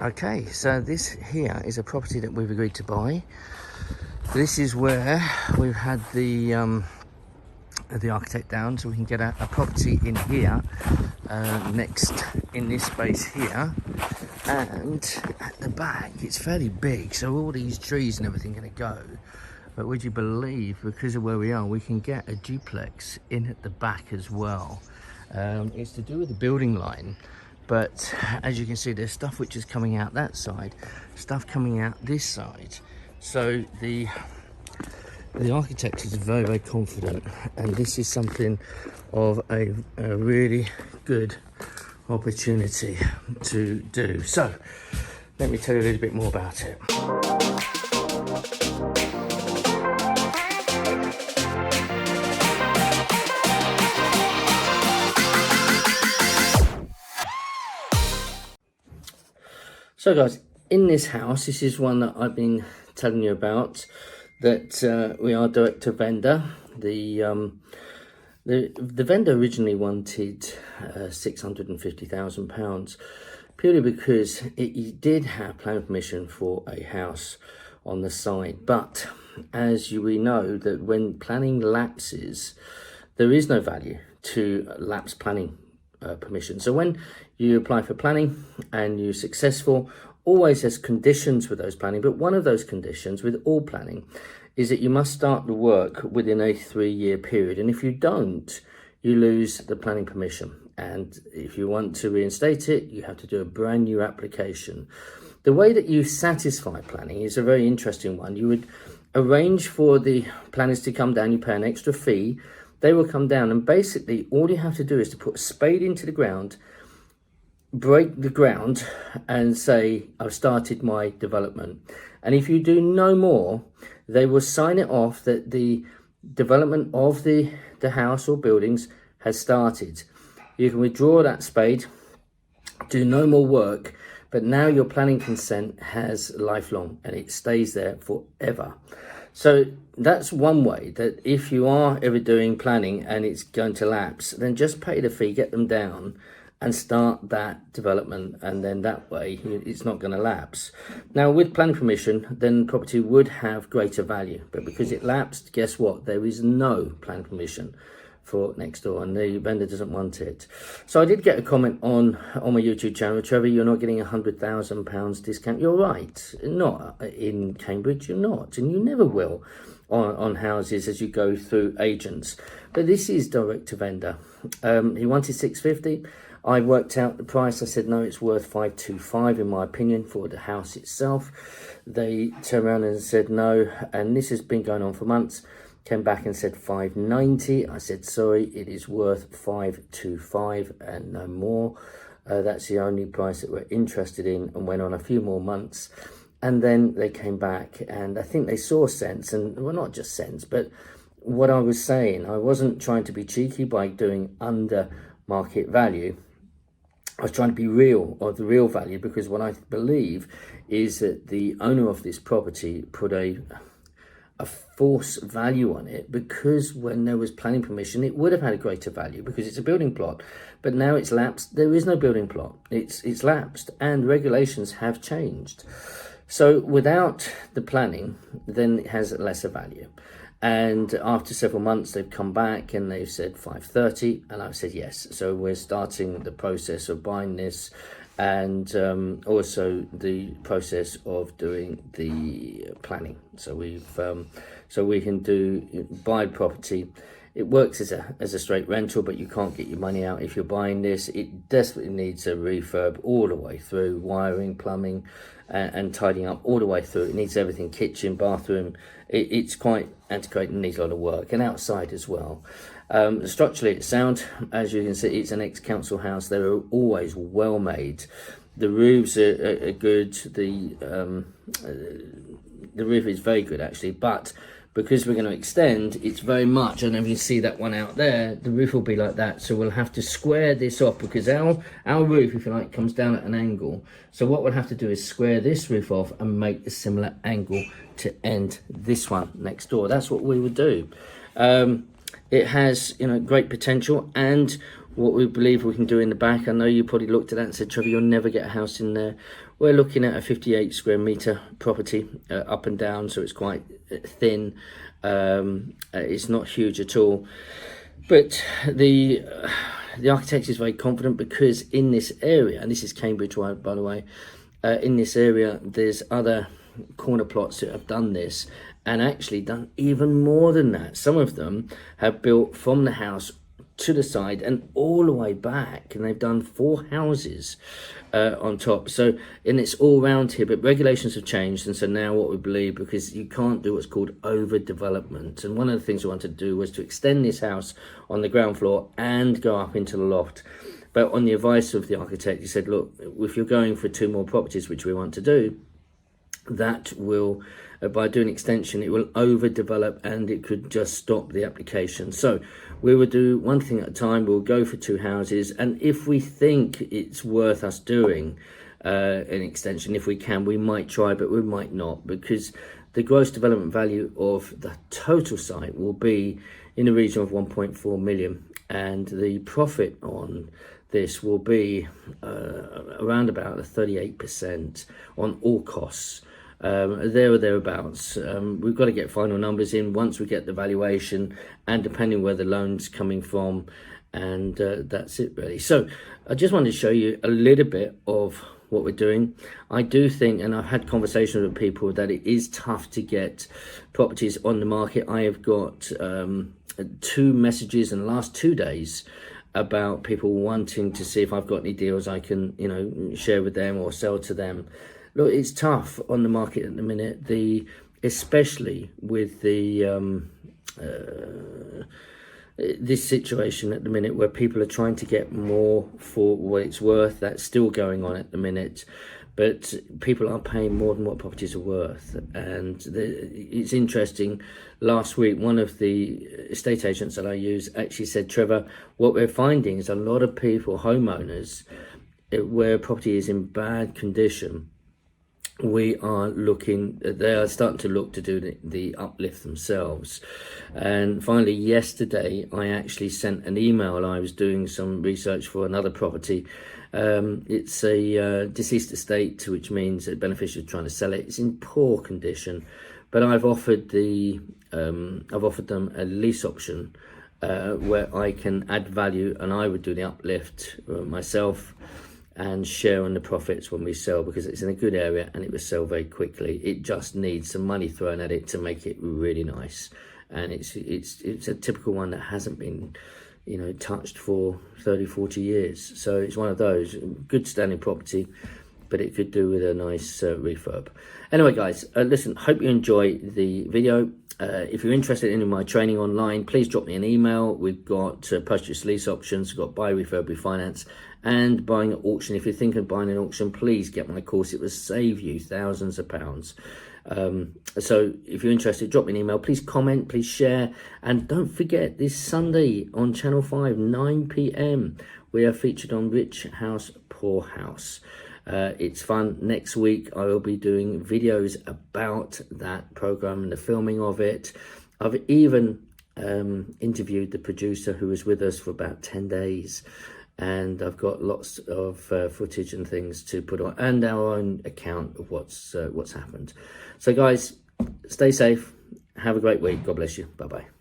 Okay, so this here is a property that we've agreed to buy. This is where we've had the architect down, so we can get a property in here, next in this space here. And at the back, it's fairly big, so all these trees and everything are going to go. But would you believe, because of where we are, we can get a duplex in at the back as well. It's to do with the building line. But as you can see, there's stuff which is coming out that side, stuff coming out this side. So the architect is very, very confident, and this is something of a really good opportunity to do. So let me tell you a little bit more about it. So guys, in this house, this is one that I've been telling you about, that we are direct to vendor. The vendor originally wanted £650,000, purely because it did have planning permission for a house on the side. But as we know, that when planning lapses, there is no value to lapse planning permission. So when you apply for planning and you're successful, always has conditions with those planning, but one of those conditions with all planning is that you must start the work within a 3-year period, and if you don't, you lose the planning permission. And if you want to reinstate it, you have to do a brand new application. The way that you satisfy planning is a very interesting one. You would arrange for the planners to come down, you pay an extra fee, they will come down, and basically all you have to do is to put a spade into the ground, break the ground and say, I've started my development. And if you do no more, they will sign it off that the development of the house or buildings has started. You can withdraw that spade, do no more work, but now your planning consent has lifelong and it stays there forever. So that's one way, that if you are ever doing planning and it's going to lapse, then just pay the fee, get them down and start that development, and then that way it's not going to lapse. Now with planning permission, then property would have greater value, but because it lapsed, guess what? There is no planning permission for next door, and the vendor doesn't want it. So I did get a comment on my YouTube channel, Trevor, you're not getting £100,000 discount. You're right, not in Cambridge, you're not, and you never will on houses as you go through agents. But this is direct to vendor. He wanted 650. I worked out the price. I said, no, it's worth 525 in my opinion for the house itself. They turned around and said no, and this has been going on for months. Came back and said 590. I said, sorry, it is worth 525 and no more. That's the only price that we're interested in, and went on a few more months. And then they came back, and I think they saw sense, and well, not just sense, but what I was saying, I wasn't trying to be cheeky by doing under market value. I was trying to be real, or the real value, because what I believe is that the owner of this property put a false value on it, because when there was planning permission, it would have had a greater value because it's a building plot. But now it's lapsed. There is no building plot. It's lapsed, and regulations have changed. So without the planning, then it has lesser value. And after several months, they've come back and they've said 530, and I've said yes. So we're starting the process of buying this, and also the process of doing the planning. So we can buy property. It works as a straight rental, but you can't get your money out if you're buying this. It desperately needs a refurb all the way through, wiring, plumbing, and tidying up all the way through. It needs everything, kitchen, bathroom. It's quite antiquated and needs a lot of work, and outside as well. Structurally it's sound. As you can see, it's an ex-council house. They're always well made. The roofs are good. The roof is very good actually, but because we're going to extend, it's very much, I don't know if you see that one out there, the roof will be like that. So we'll have to square this off, because our roof, if you like, comes down at an angle. So what we'll have to do is square this roof off and make a similar angle to end this one next door. That's what we would do. It has, great potential, and what we believe we can do in the back. I know you probably looked at that and said, Trevor, you'll never get a house in there. We're looking at a 58 square metre property, up and down, so it's quite thin. It's not huge at all. But the architect is very confident because in this area, and this is Cambridge, by the way, in this area, there's other corner plots that have done this and actually done even more than that. Some of them have built from the house to the side and all the way back, and they've done 4 houses on top. So, and it's all round here, but regulations have changed, and so now what we believe, because you can't do what's called overdevelopment, and one of the things we wanted to do was to extend this house on the ground floor and go up into the loft. But on the advice of the architect, he said, look, if you're going for 2 more properties, which we want to do, that will, by doing extension, it will overdevelop and it could just stop the application. So we will do one thing at a time. We'll go for 2 houses, and if we think it's worth us doing an extension, if we can, we might try, but we might not, because the gross development value of the total site will be in the region of 1.4 million, and the profit on this will be around about 38% on all costs. There or thereabouts. We've got to get final numbers in once we get the valuation, and depending where the loan's coming from, and that's it really. So I just wanted to show you a little bit of what we're doing. I do think, and I've had conversations with people, that it is tough to get properties on the market. I have got 2 messages in the last 2 days about people wanting to see if I've got any deals I can, share with them or sell to them. Look, it's tough on the market at the minute, especially with this situation at the minute where people are trying to get more for what it's worth. That's still going on at the minute, but people are paying more than what properties are worth. And it's interesting, last week one of the estate agents that I use actually said, Trevor, what we're finding is a lot of people, homeowners, where property is in bad condition, they are starting to look to do the uplift themselves. And finally, yesterday, I actually sent an email. I was doing some research for another property. It's a deceased estate, which means the beneficiary is trying to sell it. It's in poor condition, but I've offered them a lease option where I can add value, and I would do the uplift myself and share on the profits when we sell, because it's in a good area and it will sell very quickly. It just needs some money thrown at it to make it really nice, and it's a typical one that hasn't been touched for 30-40 years. So it's one of those good standing property, but it could do with a nice refurb. Anyway guys, listen, hope you enjoy the video. If you're interested in my training online, please drop me an email. We've got purchase lease options, we've got buy, refurb, refinance, and buying at auction. If you're thinking of buying an auction, please get my course. It will save you thousands of pounds. So if you're interested, drop me an email. Please comment, please share, and don't forget, this Sunday on Channel 5, 9 p.m, we are featured on Rich House, Poor House. It's fun. Next week I will be doing videos about that program and the filming of it. I've even interviewed the producer who was with us for about 10 days, and I've got lots of footage and things to put on, and our own account of what's happened. So guys, stay safe, have a great week, God bless you, bye bye.